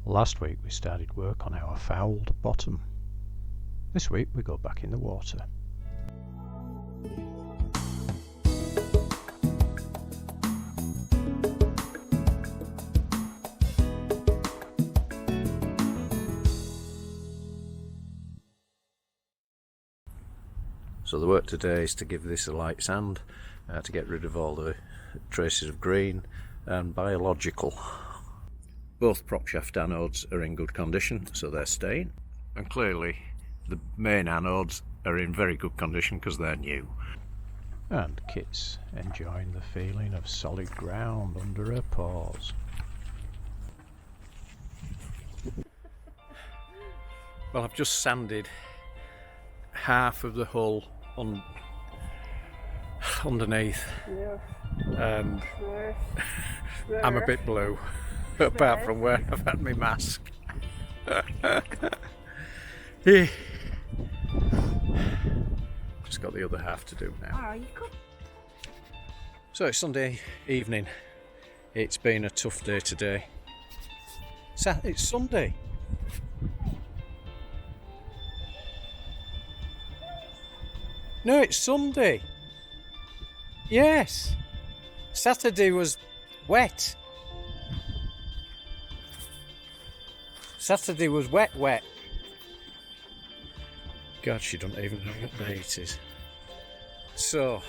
Last week we started work on our fouled bottom. This week we go back in the water. So the work today is to give this a light sand to get rid of all the traces of green and biological. Both prop shaft anodes are in good condition, so they're staying, and clearly the main anodes are in very good condition because they're new. And Kit's enjoying the feeling of solid ground under her paws. Well, I've just sanded half of the hull underneath, and I'm a bit blue apart from where I've had my mask. Just got the other half to do now. So it's Sunday evening. It's been a tough day today. It's Sunday. No, it's Sunday. Yes. Saturday was wet. Saturday was wet. God, she doesn't even know what day it is. So,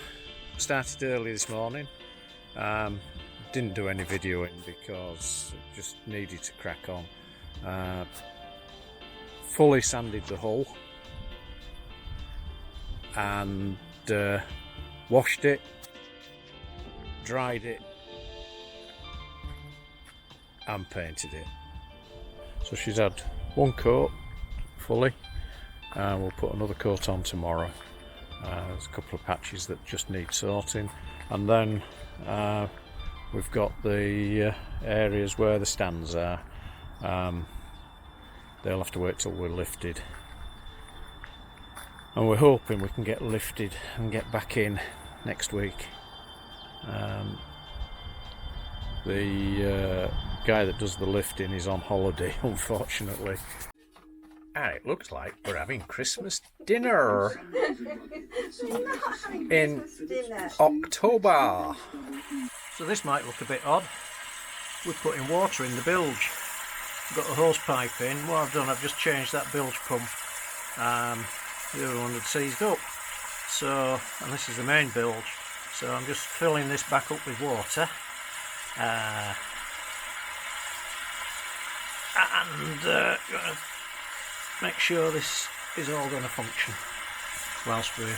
started early this morning. Didn't do any videoing because I just needed to crack on. Fully sanded the hull and washed it, dried it and painted it. So she's had one coat fully, and we'll put another coat on tomorrow. There's a couple of patches that just need sorting, and then we've got the areas where the stands are. They'll have to wait till we're lifted, and we're hoping we can get lifted and get back in next week. The guy that does the lifting is on holiday, unfortunately. And it looks like we're having Christmas dinner in October. So this might look a bit odd. We're putting water in the bilge. I've got the hose pipe in. What I've done, I've just changed that bilge pump. The other one had seized up. So, and this is the main bilge. So I'm just filling this back up with water. And make sure this is all going to function whilst we're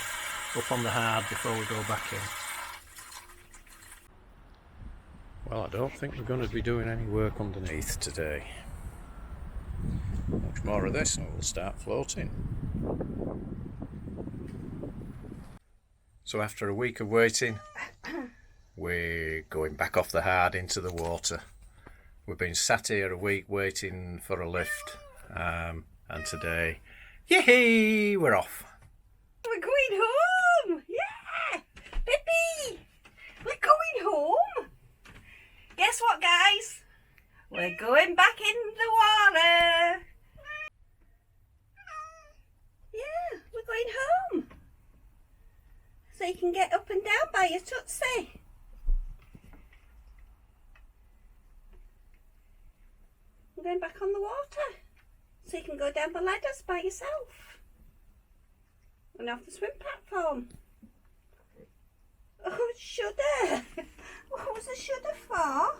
up on the hard before we go back in. Well, I don't think we're going to be doing any work underneath today. Much more of this and we'll start floating. So after a week of waiting, we're going back off the hard into the water. We've been sat here a week waiting for a lift, and today, yay, we're off. We're going home! Yeah! Baby! We're going home! Guess what, guys? We're going back in the water! Yeah, we're going home! So you can get up and down by your tootsie. I'm going back on the water, so you can go down the ladders by yourself and off the swim platform. Oh, shudder! What was the shudder for?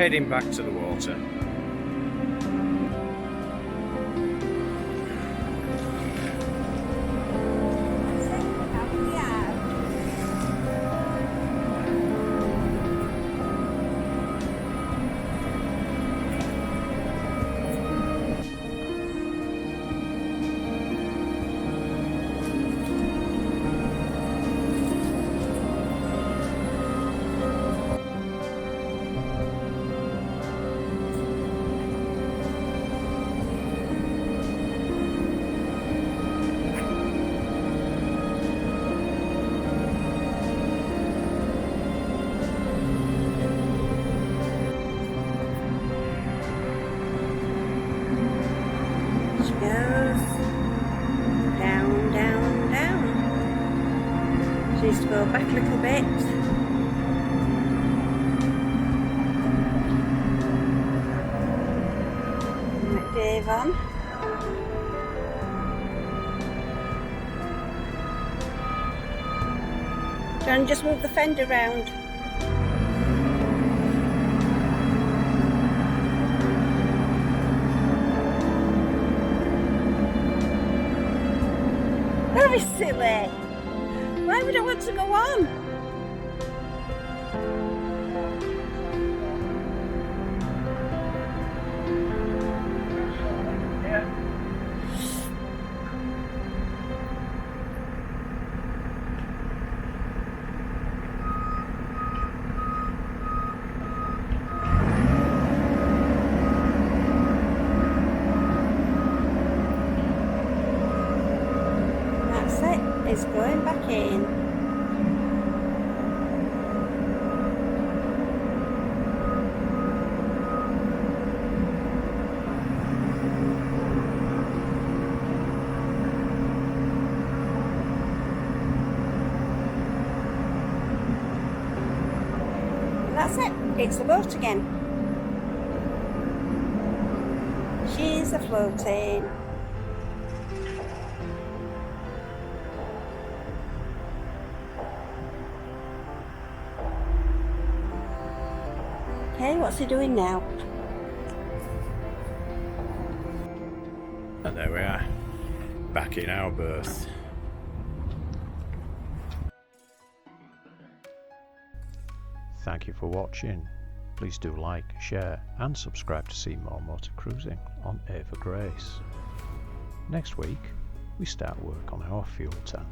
heading back to the water. Down, down, down. She needs to go back a little bit. Let Dave on. John, just move the fender round. Very silly. Why would I want to go on? It's going back in. And that's it. It's the boat again. She's a-floating. Okay, what's he doing now? And there we are, back in our berth. Thank you for watching. Please do like, share and subscribe to see more motor cruising on Ava Grace. Next week we start work on our fuel tank.